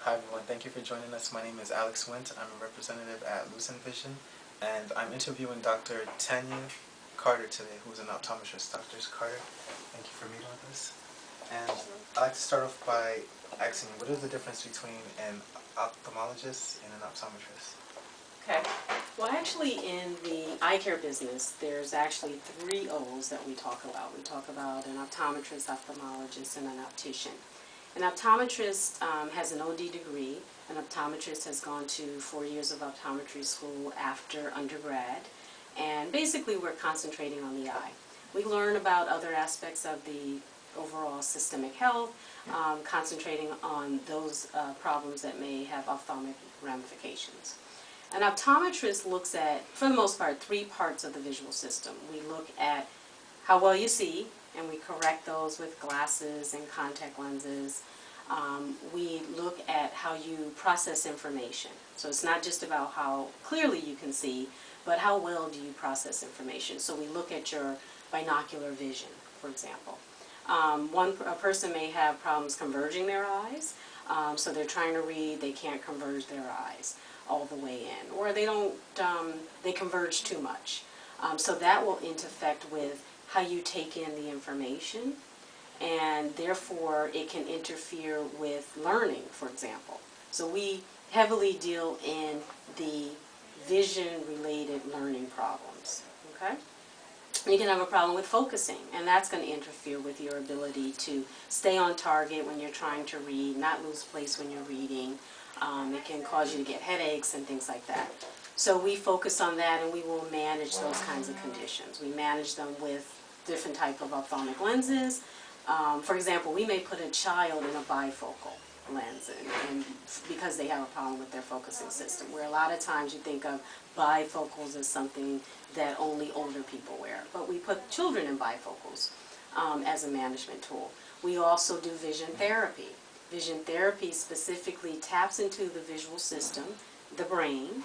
Hi everyone, thank you for joining us. My name is Alex Wint. I'm a representative at Lucent Vision, and I'm interviewing Dr. Tanya Carter today, who's an optometrist. Dr. Carter, thank you for meeting with us. And I'd like to start off by asking, what is the difference between an ophthalmologist and an optometrist? Okay. Well, actually, in the eye care business, there's actually 3 O's that we talk about. We talk about an optometrist, ophthalmologist, and an optician. An optometrist has an OD degree. An optometrist has gone to 4 years of optometry school after undergrad. And basically, we're concentrating on the eye. We learn about other aspects of the overall systemic health, concentrating on those problems that may have ophthalmic ramifications. An optometrist looks at, for the most part, 3 parts of the visual system. We look at how well you see, and we correct those with glasses and contact lenses. We look at how you process information. So it's not just about how clearly you can see, but how well do you process information. So we look at your binocular vision, for example. A person may have problems converging their eyes, so they're trying to read, they can't converge their eyes all the way in, or they converge too much. So that will interfect with how you take in the information, and therefore it can interfere with learning, for example. So we heavily deal in the vision-related learning problems, okay? You can have a problem with focusing, and that's going to interfere with your ability to stay on target when you're trying to read, not lose place when you're reading. It can cause you to get headaches and things like that. So we focus on that, and we will manage those kinds of conditions. We manage them with different type of ophthalmic lenses. For example, we may put a child in a bifocal lens and because they have a problem with their focusing system, where a lot of times you think of bifocals as something that only older people wear. But we put children in bifocals as a management tool. We also do vision therapy. Vision therapy specifically taps into the visual system, the brain,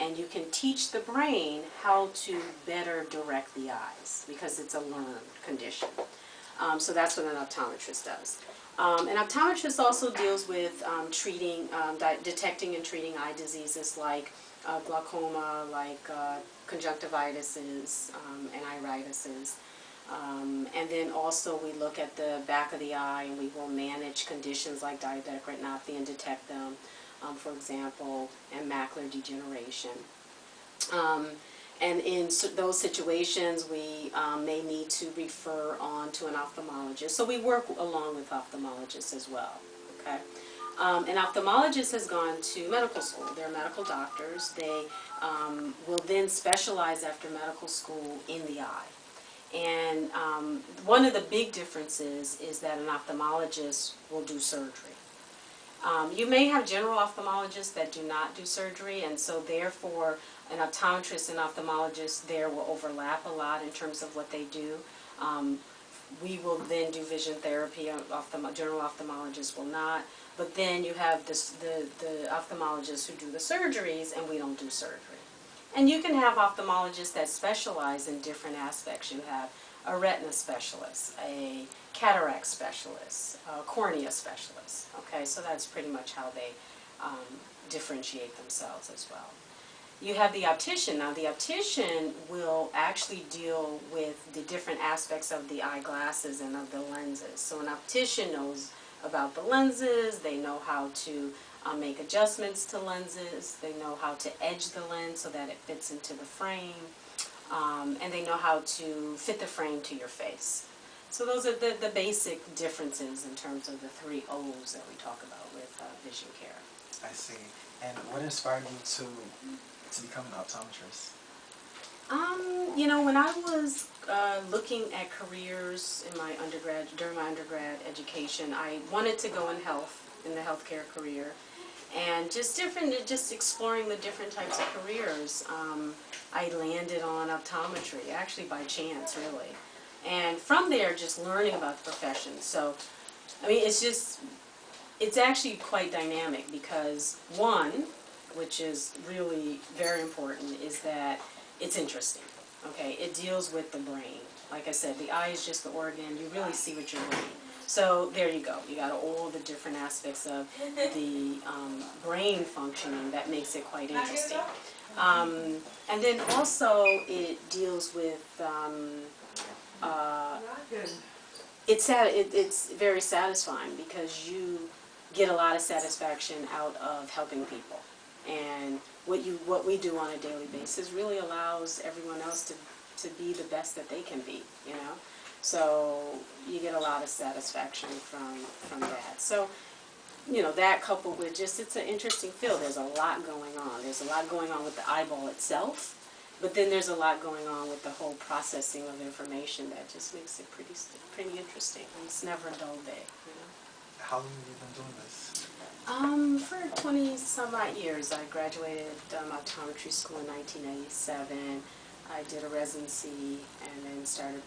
and you can teach the brain how to better direct the eyes because it's a learned condition. So that's what an optometrist does. An optometrist also deals with detecting and treating eye diseases like glaucoma, like conjunctivitis and iritis. And then also we look at the back of the eye, and we will manage conditions like diabetic retinopathy and detect them, for example, and macular degeneration. And in those situations, we may need to refer on to an ophthalmologist. So we work along with ophthalmologists as well. Okay. An ophthalmologist has gone to medical school. They're medical doctors. They will then specialize after medical school in the eye. And one of the big differences is that an ophthalmologist will do surgery. You may have general ophthalmologists that do not do surgery, and so therefore an optometrist and ophthalmologist there will overlap a lot in terms of what they do. We will then do vision therapy, general ophthalmologists will not, but then you have the ophthalmologists who do the surgeries, and we don't do surgery. And you can have ophthalmologists that specialize in different aspects. You have a retina specialist, a cataract specialist, a cornea specialist. Okay, so that's pretty much how they differentiate themselves as well. You have the optician. Now the optician will actually deal with the different aspects of the eyeglasses and of the lenses. So an optician knows about the lenses, they know how to make adjustments to lenses, they know how to edge the lens so that it fits into the frame, and they know how to fit the frame to your face. So those are the basic differences in terms of the 3 O's that we talk about with vision care. I see. And what inspired you to become an optometrist? You know, when I was looking at careers in my during my undergrad education, I wanted to go in the healthcare career, and just exploring the different types of careers. I landed on optometry, actually by chance, really. And from there, just learning about the profession. So, I mean, it's actually quite dynamic because one, which is really very important, is that it's interesting. Okay, it deals with the brain. Like I said, the eye is just the organ. You really see with your brain. So there you go. You got all the different aspects of the brain functioning that makes it quite interesting. And then also it deals with it's very satisfying because you get a lot of satisfaction out of helping people. And what we do on a daily basis really allows everyone else to be the best that they can be, you know. So you get a lot of satisfaction from that. So, you know, that coupled with just, it's an interesting field. There's a lot going on. There's a lot going on with the eyeball itself, but then there's a lot going on with the whole processing of information that just makes it pretty interesting. It's never a dull day, you know. How long have you been doing this? For 20 some odd years. I graduated optometry school in 1987. I did a residency and then started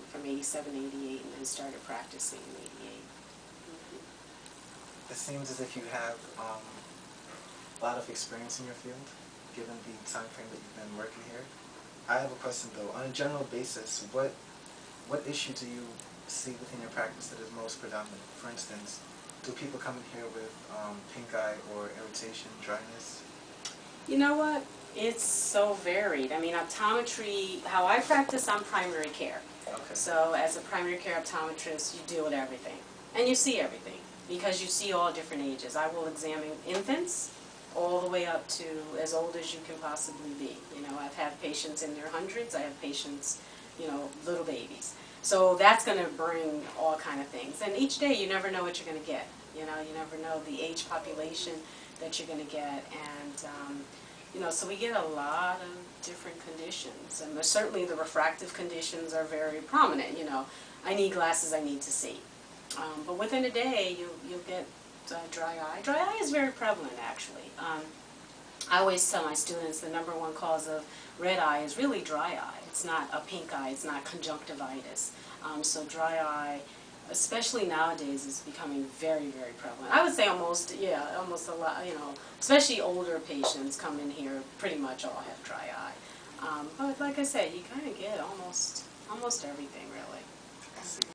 from 87 to 88 and then started practicing in 88. It seems as if you have a lot of experience in your field, given the time frame that you've been working here. I have a question though. On a general basis, what issue do you see within your practice that is most predominant? For instance, do people come in here with pink eye or irritation, dryness? You know what? It's so varied. I mean, optometry, how I practice, I'm primary care. Okay. So as a primary care optometrist, you deal with everything. And you see everything because you see all different ages. I will examine infants all the way up to as old as you can possibly be. You know, I've had patients in their hundreds. I have patients, you know, little babies. So that's going to bring all kind of things. And each day you never know what you're going to get. You know, you never know the age population that you're going to get. And, you know, so we get a lot of different conditions. And certainly the refractive conditions are very prominent. You know, I need glasses, I need to see. But within a day, you'll get dry eye. Dry eye is very prevalent, actually. I always tell my students the #1 cause of red eye is really dry eye. It's not a pink eye. It's not conjunctivitis. So dry eye, especially nowadays, is becoming very, very prevalent. I would say almost a lot, you know, especially older patients come in here, pretty much all have dry eye. But like I said, you kind of get almost everything, really. I see.